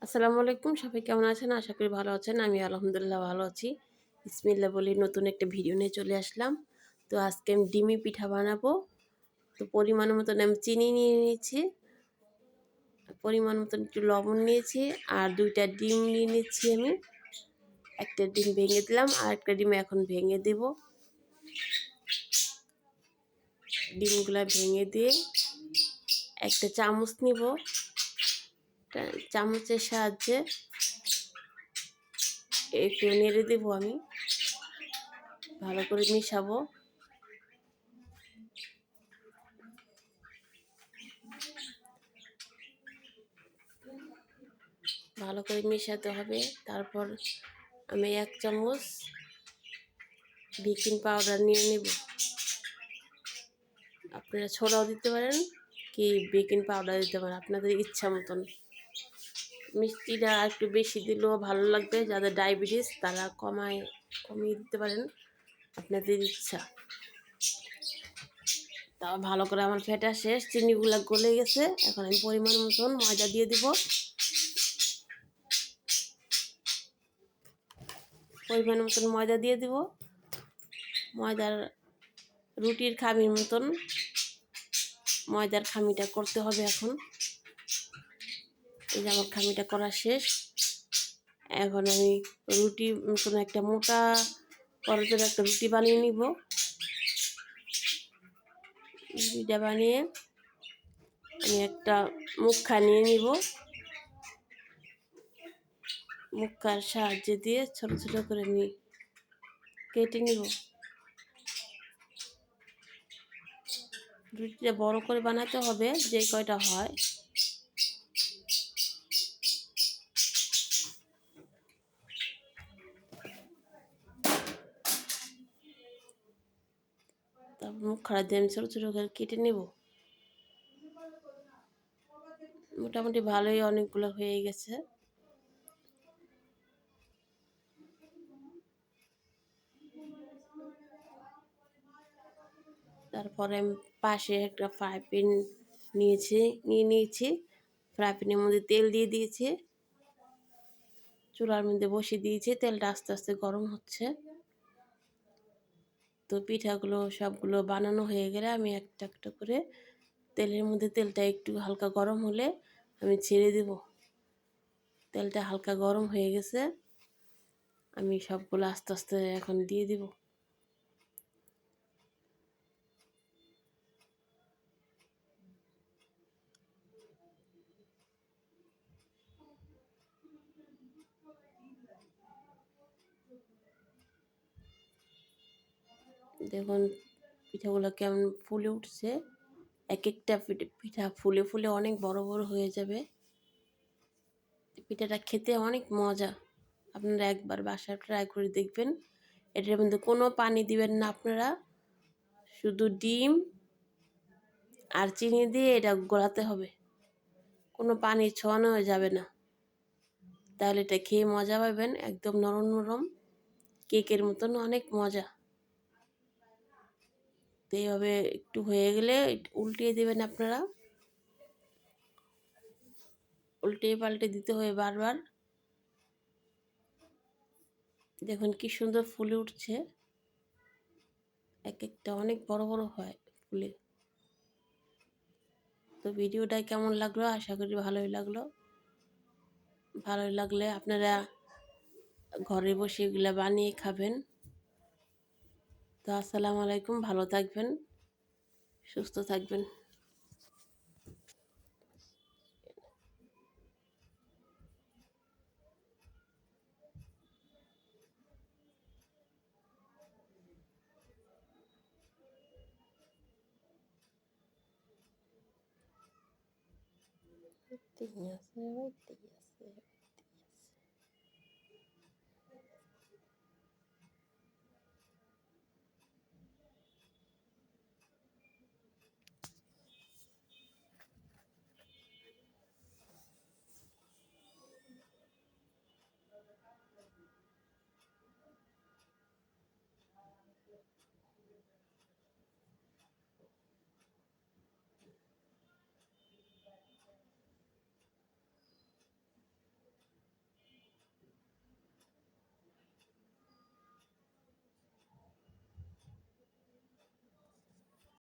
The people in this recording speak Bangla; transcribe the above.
আসসালামু আলাইকুম, সবাই কেমন আছেন? আশা করি ভালো আছেন। আমি আলহামদুলিল্লাহ ভালো আছি। বিসমিল্লাহ বলে নতুন একটা ভিডিও নিয়ে চলে আসলাম। তো আজকে আমি ডিমি পিঠা বানাবো। তো পরিমাণ মতন আমি চিনি নিয়ে নিয়েছি, পরিমাণ মতন একটু লবণ নিয়েছি, আর ২টা ডিম নিয়ে নিচ্ছি আমি। একটা ডিম ভেঙে দিলাম, আর একটা ডিম এখন ভেঙে দেব। ডিমগুলা ভেঙে দিয়ে একটা চামচ নিব, চামচের সাহায্যে একটু নেড়ে দেবো আমি, ভালো করে মিশাবো। ভালো করে মেশাতে হবে। তারপর আমি ১ চামচ বেকিং পাউডার নিয়ে নেব। আপনারা ছোলাও দিতে পারেন, কি বেকিং পাউডার দিতে পারেন, আপনাদের ইচ্ছা মতন। মিষ্টিটা একটু বেশি দিলেও ভালো লাগবে। যাদের ডায়াবেটিস তারা কমিয়ে দিতে পারেন, আপনাদের ইচ্ছা। তা ভালো করে আমার ফেটা শেষ, চিনিগুলো গলে গেছে। এখন আমি পরিমাণ মতন ময়দা দিয়ে দিব। পরিমাণ মতন ময়দা দিয়ে দিব। ময়দার রুটির খামির মতন ময়দার খামিটা করতে হবে এখন। এই যে আমার খামিটা করা শেষ। এখন আমি রুটি মতন একটা মোটা পরতের একটা রুটি বানিয়ে নিব। রুটিটা বানিয়ে আমি একটা মুখা নিয়ে নিব। মুখার সাহায্যে দিয়ে ছোট ছোট করে আমি কেটে নিব। রুটিটা বড় করে বানাতে হবে, যে কয়টা হয়। তারপর মুখাটা দিয়ে আমি ছোট ছোট করে কেটে নেব। মোটামুটি ভালোই অনেকগুলো হয়ে গেছে। তারপরে আমি পাশে একটা ফ্রাই প্যান নিয়েছি। ফ্রাই প্যানের মধ্যে তেল দিয়ে দিয়েছি, চুলার মধ্যে বসিয়ে দিয়েছি। তেলটা আস্তে আস্তে গরম হচ্ছে। তো পিঠাগুলো সবগুলো বানানো হয়ে গেলে আমি একটা একটা করে তেলের মধ্যে, তেলটা একটু হালকা গরম হলে আমি ছেড়ে দেব। তেলটা হালকা গরম হয়ে গেছে, আমি সবগুলো আস্তে আস্তে এখন দিয়ে দিব। দেখুন পিঠাগুলো কেমন ফুলে উঠছে। এক একটা পিঠা ফুলে ফুলে অনেক বড় বড় হয়ে যাবে। পিঠাটা খেতে অনেক মজা। আপনারা একবার বাসায় ট্রাই করে দেখবেন। এটার মধ্যে কোনো পানি দিবেন না আপনারা, শুধু ডিম আর চিনি দিয়ে এটা গলাতে হবে। কোনো পানি ছোঁয়ানো যাবে না, তাহলে এটা খেয়ে মজা পাবেন। একদম নরম নরম কেকের মতন অনেক মজা। তো এইভাবে একটু হয়ে গেলে উল্টিয়ে দেবেন আপনারা। উল্টিয়ে পাল্টে দিতে হবে বারবার। দেখুন কি সুন্দর ফুলে উঠছে। এক একটা অনেক বড় বড় হয় ফুলে। তো ভিডিওটা কেমন লাগলো? আশা করি ভালোই লাগলো। ভালোই লাগলে আপনারা ঘরে বসে এগুলা বানিয়ে খাবেন। তো আসসালামু আলাইকুম, ভালো থাকবেন, সুস্থ থাকবেন। ঠিক আছে, ঠিক আছে।